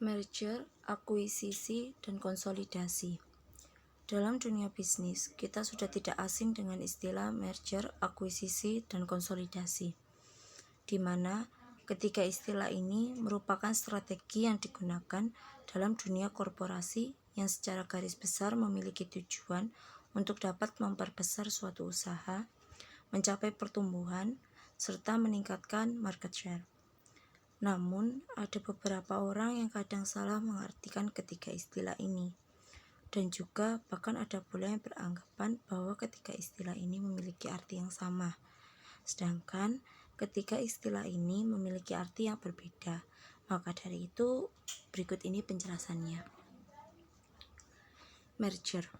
Merger, akuisisi, dan konsolidasi. Dalam dunia bisnis, kita sudah tidak asing dengan istilah merger, akuisisi, dan konsolidasi, di mana ketiga istilah ini merupakan strategi yang digunakan dalam dunia korporasi yang secara garis besar memiliki tujuan untuk dapat memperbesar suatu usaha, mencapai pertumbuhan, serta meningkatkan market share. Namun, ada beberapa orang yang kadang salah mengartikan ketiga istilah ini. Dan juga bahkan ada pula yang beranggapan bahwa ketiga istilah ini memiliki arti yang sama. Sedangkan ketiga istilah ini memiliki arti yang berbeda. Maka dari itu, berikut ini penjelasannya. Merger.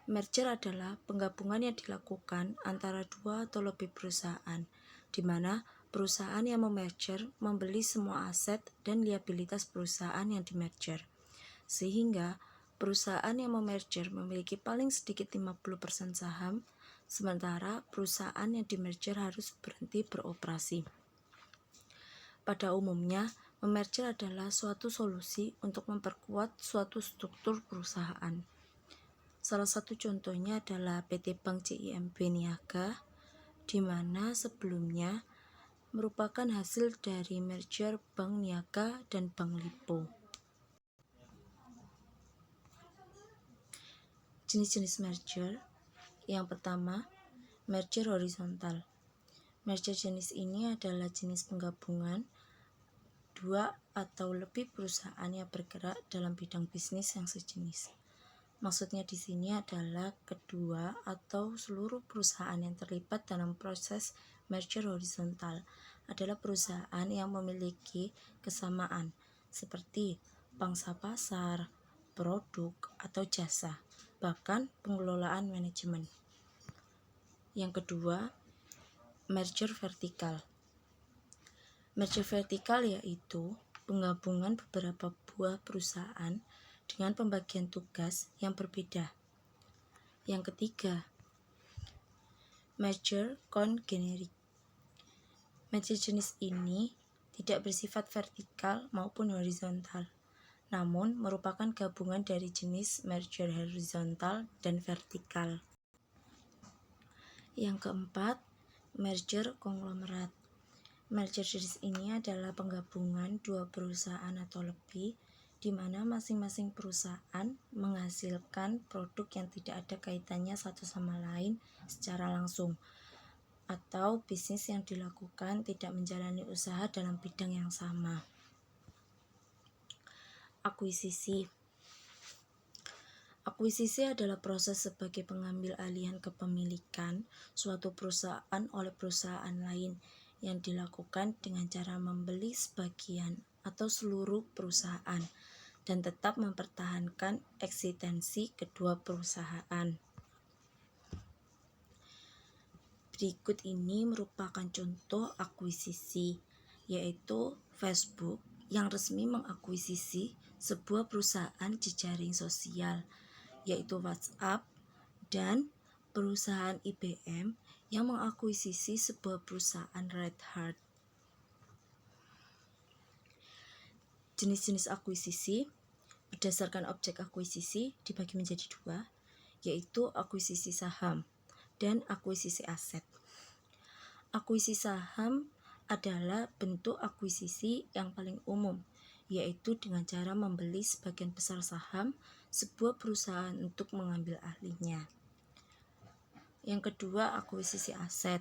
Merger adalah penggabungan yang dilakukan antara dua atau lebih perusahaan, di mana perusahaan yang memerger membeli semua aset dan liabilitas perusahaan yang dimerger, sehingga perusahaan yang memerger memiliki paling sedikit 50% saham, sementara perusahaan yang dimerger harus berhenti beroperasi. Pada umumnya, memerger adalah suatu solusi untuk memperkuat suatu struktur perusahaan. Salah satu contohnya adalah PT Bank CIMB Niaga, di mana sebelumnya merupakan hasil dari merger Bank Niaga dan Bank Lipo. Jenis-jenis merger. Yang pertama, merger horizontal. Merger jenis ini adalah jenis penggabungan dua atau lebih perusahaan yang bergerak dalam bidang bisnis yang sejenis. Maksudnya di sini adalah kedua atau seluruh perusahaan yang terlibat dalam proses merger horizontal adalah perusahaan yang memiliki kesamaan seperti pangsa pasar, produk, atau jasa, bahkan pengelolaan manajemen. Yang kedua, merger vertikal. Merger vertikal yaitu penggabungan beberapa buah perusahaan dengan pembagian tugas yang berbeda. Yang ketiga, merger congenerik. Merger jenis ini tidak bersifat vertikal maupun horizontal, namun merupakan gabungan dari jenis merger horizontal dan vertikal. Yang keempat, merger konglomerat. Merger jenis ini adalah penggabungan dua perusahaan atau lebih, di mana masing-masing perusahaan menghasilkan produk yang tidak ada kaitannya satu sama lain secara langsung, atau bisnis yang dilakukan tidak menjalani usaha dalam bidang yang sama. Akuisisi. Akuisisi adalah proses sebagai pengambil alihan kepemilikan suatu perusahaan oleh perusahaan lain yang dilakukan dengan cara membeli sebagian atau seluruh perusahaan dan tetap mempertahankan eksistensi kedua perusahaan. Berikut ini merupakan contoh akuisisi, yaitu Facebook yang resmi mengakuisisi sebuah perusahaan jejaring sosial, yaitu WhatsApp, dan perusahaan IBM yang mengakuisisi sebuah perusahaan Red Hat. Jenis-jenis akuisisi berdasarkan objek akuisisi dibagi menjadi dua, yaitu akuisisi saham dan akuisisi aset. Akuisisi saham adalah bentuk akuisisi yang paling umum, yaitu dengan cara membeli sebagian besar saham sebuah perusahaan untuk mengambil alihnya. Yang kedua, akuisisi aset.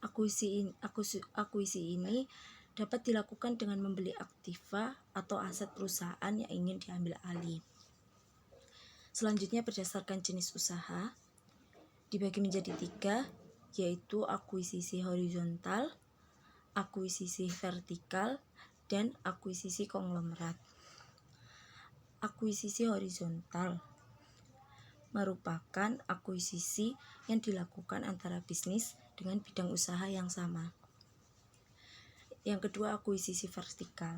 Akuisisi ini dapat dilakukan dengan membeli aktiva atau aset perusahaan yang ingin diambil alih. Selanjutnya berdasarkan jenis usaha dibagi menjadi tiga, yaitu akuisisi horizontal, akuisisi vertikal, dan akuisisi konglomerat. Akuisisi horizontal merupakan akuisisi yang dilakukan antara bisnis dengan bidang usaha yang sama. Yang kedua, akuisisi vertikal.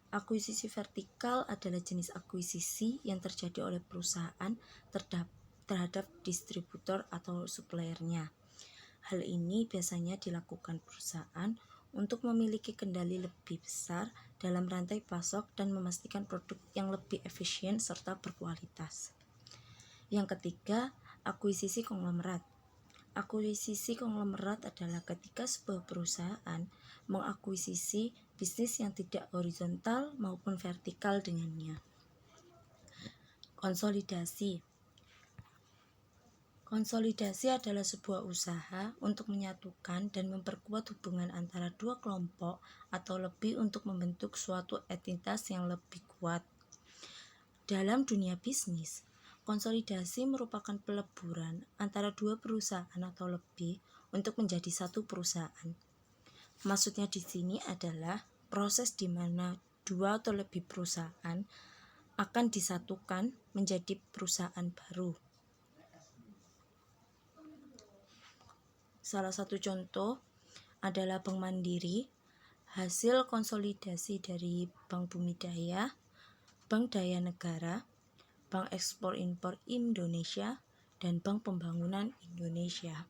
Akuisisi vertikal adalah jenis akuisisi yang terjadi oleh perusahaan terhadap distributor atau suppliernya. Hal ini biasanya dilakukan perusahaan untuk memiliki kendali lebih besar dalam rantai pasok dan memastikan produk yang lebih efisien serta berkualitas. Yang ketiga, akuisisi konglomerat. Akuisisi konglomerat adalah ketika sebuah perusahaan mengakuisisi bisnis yang tidak horizontal maupun vertikal dengannya. Konsolidasi. Konsolidasi adalah sebuah usaha untuk menyatukan dan memperkuat hubungan antara dua kelompok atau lebih untuk membentuk suatu entitas yang lebih kuat. Dalam dunia bisnis, konsolidasi merupakan peleburan antara dua perusahaan atau lebih untuk menjadi satu perusahaan. Maksudnya di sini adalah proses di mana dua atau lebih perusahaan akan disatukan menjadi perusahaan baru. Salah satu contoh adalah Bank Mandiri, hasil konsolidasi dari Bank Bumidaya, Bank Daya Negara, Bank Ekspor Impor Indonesia, dan Bank Pembangunan Indonesia.